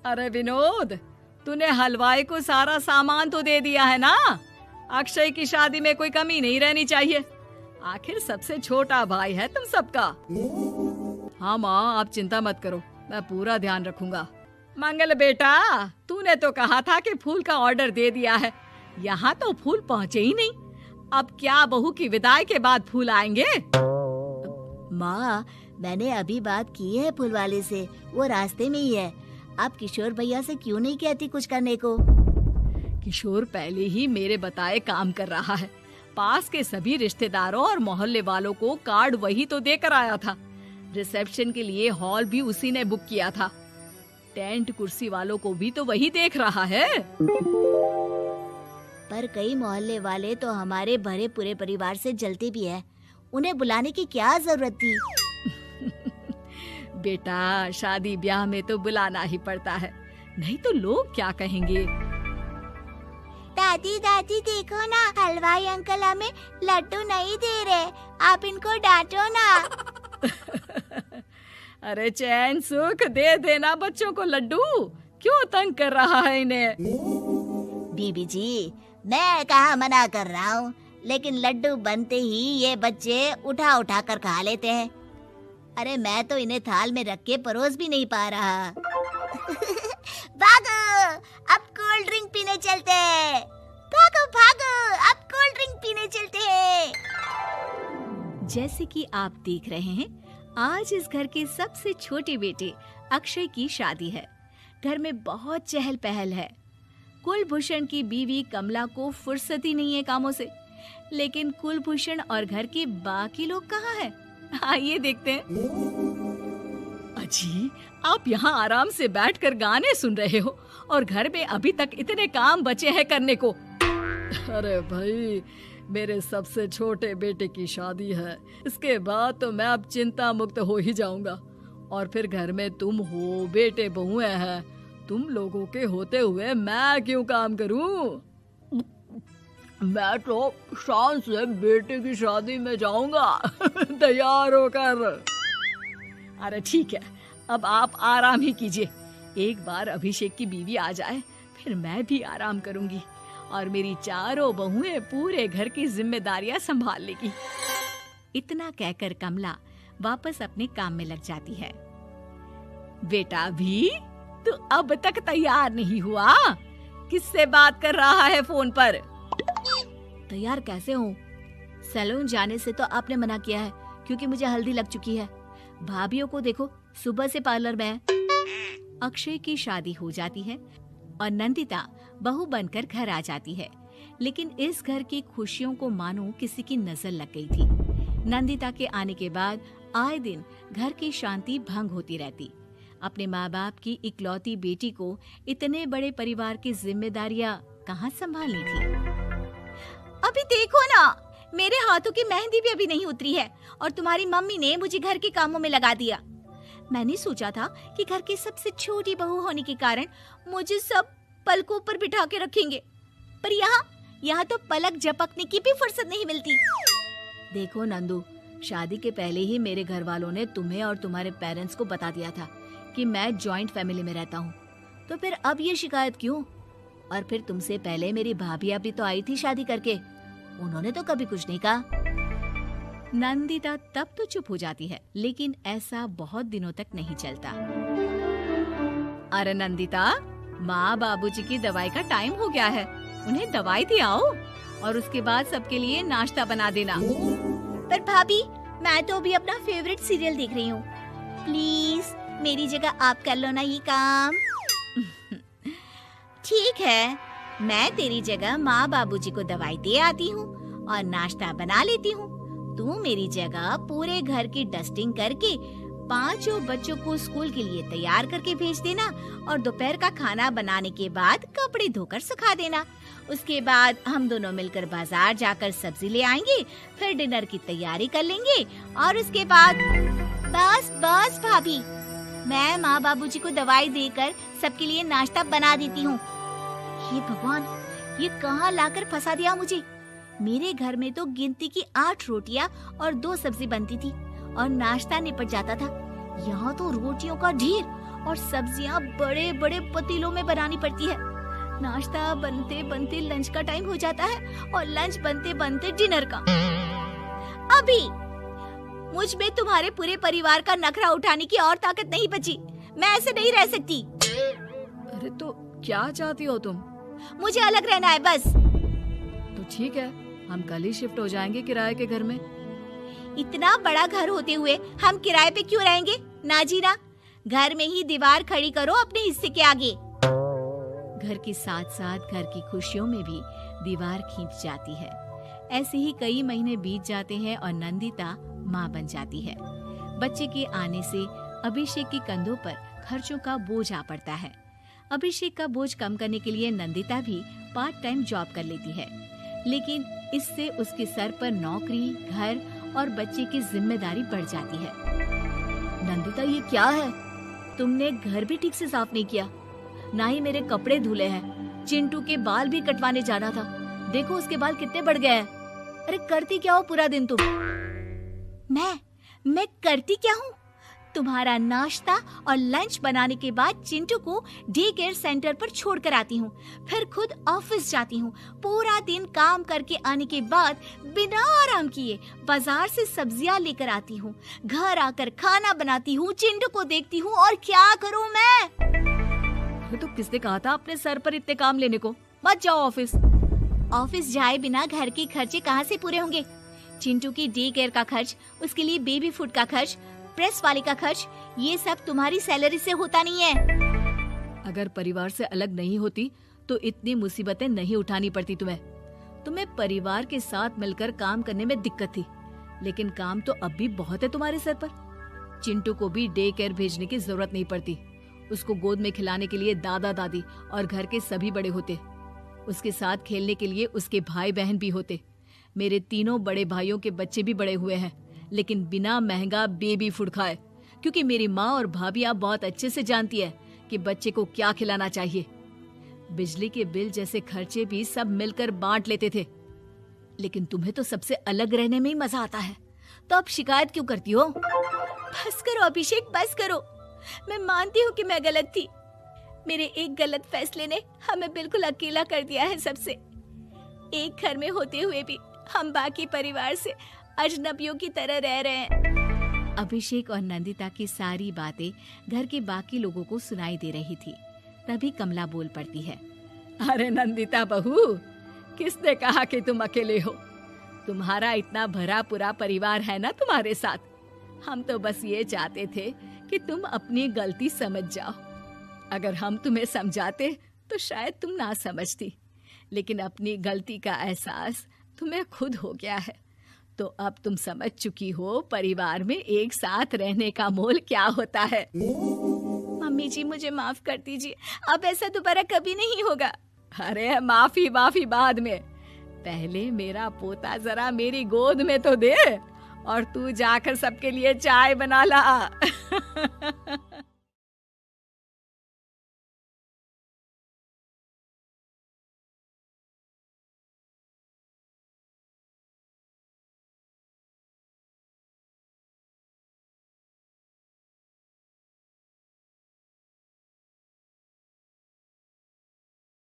अरे विनोद, तूने हलवाई को सारा सामान तो दे दिया है ना। अक्षय की शादी में कोई कमी नहीं रहनी चाहिए। आखिर सबसे छोटा भाई है तुम सबका। हाँ माँ, आप चिंता मत करो, मैं पूरा ध्यान रखूंगा। मंगल बेटा, तूने तो कहा था कि फूल का ऑर्डर दे दिया है, यहाँ तो फूल पहुँचे ही नहीं। अब क्या बहू की विदाई के बाद फूल आएंगे? माँ, मैंने अभी बात की है फूल वाले से, वो रास्ते में ही है। आप किशोर भैया से क्यों नहीं कहती कुछ करने को? किशोर पहले ही मेरे बताए काम कर रहा है। पास के सभी रिश्तेदारों और मोहल्ले वालों को कार्ड वही तो देकर आया था। रिसेप्शन के लिए हॉल भी उसी ने बुक किया था। टेंट कुर्सी वालों को भी तो वही देख रहा है। पर कई मोहल्ले वाले तो हमारे भरे पूरे परिवार से जलते भी हैं। उन्हें बुलाने की क्या जरूरत थी? बेटा, शादी ब्याह में तो बुलाना ही पड़ता है, नहीं तो लोग क्या कहेंगे। दादी दादी देखो ना, हलवाई अंकल हमें लड्डू नहीं दे रहे, आप इनको डांटो ना। अरे चैन सुख दे देना बच्चों को लड्डू, क्यों तंग कर रहा है इन्हें? बीबी जी, मैं कहाँ मना कर रहा हूँ, लेकिन लड्डू बनते ही ये बच्चे उठा उठा कर खा लेते हैं। अरे मैं तो इन्हें थाल में रख के परोस भी नहीं पा रहा। भागो, अब कोल्ड ड्रिंक पीने चलते हैं। भागो भागो, अब कोल्ड ड्रिंक पीने चलते हैं। जैसे कि आप देख रहे हैं, आज इस घर के सबसे छोटे बेटे अक्षय की शादी है। घर में बहुत चहल पहल है। कुलभूषण की बीवी कमला को फुर्सत ही नहीं है कामों से, लेकिन कुलभूषण और घर के बाकी लोग कहाँ हैं? आइए देखते हैं। अजी, आप यहाँ आराम से बैठकर गाने सुन रहे हो और घर में अभी तक इतने काम बचे हैं करने को। अरे भाई, मेरे सबसे छोटे बेटे की शादी है, इसके बाद तो मैं अब चिंता मुक्त हो ही जाऊंगा। और फिर घर में तुम हो, बेटे बहुएं हैं, तुम लोगों के होते हुए मैं क्यों काम करूं? मैं तो शान से बेटे की शादी में जाऊंगा तैयार होकर। अरे ठीक है, अब आप आराम ही कीजिए। एक बार अभिषेक की बीवी आ जाए, फिर मैं भी आराम करूंगी और मेरी चारों बहुएं पूरे घर की जिम्मेदारियां संभाल लेगी। इतना कहकर कमला वापस अपने काम में लग जाती है। बेटा भी, तू अब तक तैयार नहीं हुआ? किससे बात कर रहा है फोन पर? तैयार कैसे हूँ? सैलून जाने से तो आपने मना किया है, क्योंकि मुझे हल्दी लग चुकी है। भाभीयों को देखो, सुबह से पार्लर में है। अक्षय की शादी हो जाती है और नंदिता बहू बनकर घर आ जाती है, लेकिन इस घर की खुशियों को मानो किसी की नजर लग गई थी। नंदिता के आने के बाद आए दिन घर की शांति भंग होती रहती। अपने माँ बाप की इकलौती बेटी को इतने बड़े परिवार की जिम्मेदारियां कहाँ संभालनी थी? अभी देखो ना, मेरे हाथों की मेहंदी भी अभी नहीं उतरी है और तुम्हारी मम्मी ने मुझे घर के कामों में लगा दिया। मैंने सोचा था कि घर की सबसे छोटी बहू होने के कारण मुझे सब पलकों पर बिठा के रखेंगे, पर यहाँ तो पलक झपकने की भी फुर्सत नहीं मिलती। देखो नंदू, शादी के पहले ही मेरे घर वालों ने तुम्हें और तुम्हारे पेरेंट्स को बता दिया था कि मैं जॉइंट फैमिली में रहता हूँ, तो फिर अब ये शिकायत क्यों? और फिर तुमसे पहले मेरी भाभी भी तो आई थी शादी करके, उन्होंने तो कभी कुछ नहीं कहा। नंदिता तब तो चुप हो जाती है, लेकिन ऐसा बहुत दिनों तक नहीं चलता। अरे नंदिता, माँ बाबूजी की दवाई का टाइम हो गया है, उन्हें दवाई दिलाओ और उसके बाद सबके लिए नाश्ता बना देना। पर भाभी, मैं तो अभी अपना फेवरेट सीरियल देख रही हूँ, प्लीज मेरी जगह आप कर लो ना ये काम। ठीक है, मैं तेरी जगह माँ बाबूजी को दवाई दे आती हूँ और नाश्ता बना लेती हूँ। तू मेरी जगह पूरे घर की डस्टिंग करके 5 बच्चों को स्कूल के लिए तैयार करके भेज देना और दोपहर का खाना बनाने के बाद कपड़े धोकर सुखा देना। उसके बाद हम दोनों मिलकर बाजार जाकर सब्जी ले आएंगे, फिर डिनर की तैयारी कर लेंगे और उसके बाद बस भाभी, मैं माँ बाबूजी को दवाई देकर सबके लिए नाश्ता बना देती हूँ। हे भगवान, ये कहाँ लाकर फंसा दिया मुझे। मेरे घर में तो गिनती की 8 रोटियां और 2 सब्जी बनती थी और नाश्ता निपट जाता था। यहाँ तो रोटियों का ढेर और सब्जियां बड़े बड़े पतीलों में बनानी पड़ती है। नाश्ता बनते बनते लंच का टाइम हो जाता है और लंच बनते बनते डिनर का। अभी मुझ में तुम्हारे पूरे परिवार का नखरा उठाने की और ताकत नहीं बची। मैं ऐसे नहीं रह सकती। अरे तो क्या चाहती हो तुम? मुझे अलग रहना है बस। तो ठीक है, हम कल ही शिफ्ट हो जाएंगे किराए के घर में। इतना बड़ा घर होते हुए हम किराए पे क्यों रहेंगे? ना जी ना, घर में ही दीवार खड़ी करो अपने हिस्से के आगे। घर के साथ साथ घर की खुशियों में भी दीवार खींच जाती है। ऐसे ही कई महीने बीत जाते हैं और नंदिता माँ बन जाती है। बच्चे के आने से अभिषेक के कंधों पर खर्चों का बोझ आ पड़ता है। अभिषेक का बोझ कम करने के लिए नंदिता भी पार्ट टाइम जॉब कर लेती है, लेकिन इससे उसके सर पर नौकरी, घर और बच्चे की जिम्मेदारी बढ़ जाती है। नंदिता, ये क्या है? तुमने घर भी ठीक से साफ नहीं किया, ना ही मेरे कपड़े धुले हैं। चिंटू के बाल भी कटवाने जाना था, देखो उसके बाल कितने बढ़ गए हैं। अरे करती क्या हो पूरा दिन तुम? मैं करती क्या हूँ? तुम्हारा नाश्ता और लंच बनाने के बाद चिंटू को डे केयर सेंटर पर छोड़ कर आती हूँ, फिर खुद ऑफिस जाती हूँ। पूरा दिन काम करके आने के बाद बिना आराम किए बाजार से सब्जियाँ लेकर आती हूँ, घर आकर खाना बनाती हूँ, चिंटू को देखती हूँ और क्या करूँ मैं? तो किसने कहा था अपने सर पर इतने काम लेने को? मत जाओ ऑफिस। ऑफिस जाए बिना घर के खर्चे कहाँ से पूरे होंगे? चिंटू की डे केयर का खर्च, उसके लिए बेबी फूड का खर्च, प्रेस वाले का खर्च, ये सब तुम्हारी सैलरी से होता नहीं है। अगर परिवार से अलग नहीं होती तो इतनी मुसीबतें नहीं उठानी पड़ती तुम्हें परिवार के साथ मिलकर काम करने में दिक्कत थी, लेकिन काम तो अब भी बहुत है तुम्हारे सर पर। चिंटू को भी डे केयर भेजने की जरूरत नहीं पड़ती। उसको गोद में खिलाने के लिए दादा दादी और घर के सभी बड़े होते। उसके साथ खेलने के लिए उसके भाई बहन भी होते। मेरे तीनों बड़े भाइयों के बच्चे भी बड़े हुए हैं, लेकिन बिना महंगा बेबी फूड खाए, क्योंकि मेरी माँ और भाभियाँ बहुत अच्छे से जानती है कि बच्चे को क्या खिलाना चाहिए। बिजली के बिल जैसे खर्चे भी सब मिलकर बांट लेते थे, लेकिन तुम्हें तो सबसे अलग रहने में ही मजा आता है, तो अब शिकायत क्यों करती हो? बस करो अभिषेक, बस करो। मैं मानती हूँ कि मैं गलत थी। मेरे एक गलत फैसले ने हमें बिल्कुल अकेला कर दिया है सबसे। एक घर में होते हुए भी हम बाकी परिवार से अजनबियों की तरह रह रहे हैं। अभिषेक और नंदिता की सारी बातें घर के बाकी लोगों को सुनाई दे रही थी। तभी कमला बोल पड़ती है। अरे नंदिता बहू, किसने कहा कि तुम अकेले हो? तुम्हारा इतना भरा पूरा परिवार है ना तुम्हारे साथ। हम तो बस ये चाहते थे कि तुम अपनी गलती समझ जाओ। अगर हम तुम्हें समझाते तो शायद तुम ना समझती, लेकिन अपनी गलती का एहसास तुम्हें खुद हो गया है, तो अब तुम समझ चुकी हो परिवार में एक साथ रहने का मोल क्या होता है। मम्मी जी, मुझे माफ कर दीजिए, अब ऐसा दोबारा कभी नहीं होगा। अरे माफी बाद में, पहले मेरा पोता जरा मेरी गोद में तो दे, और तू जाकर सबके लिए चाय बना ला।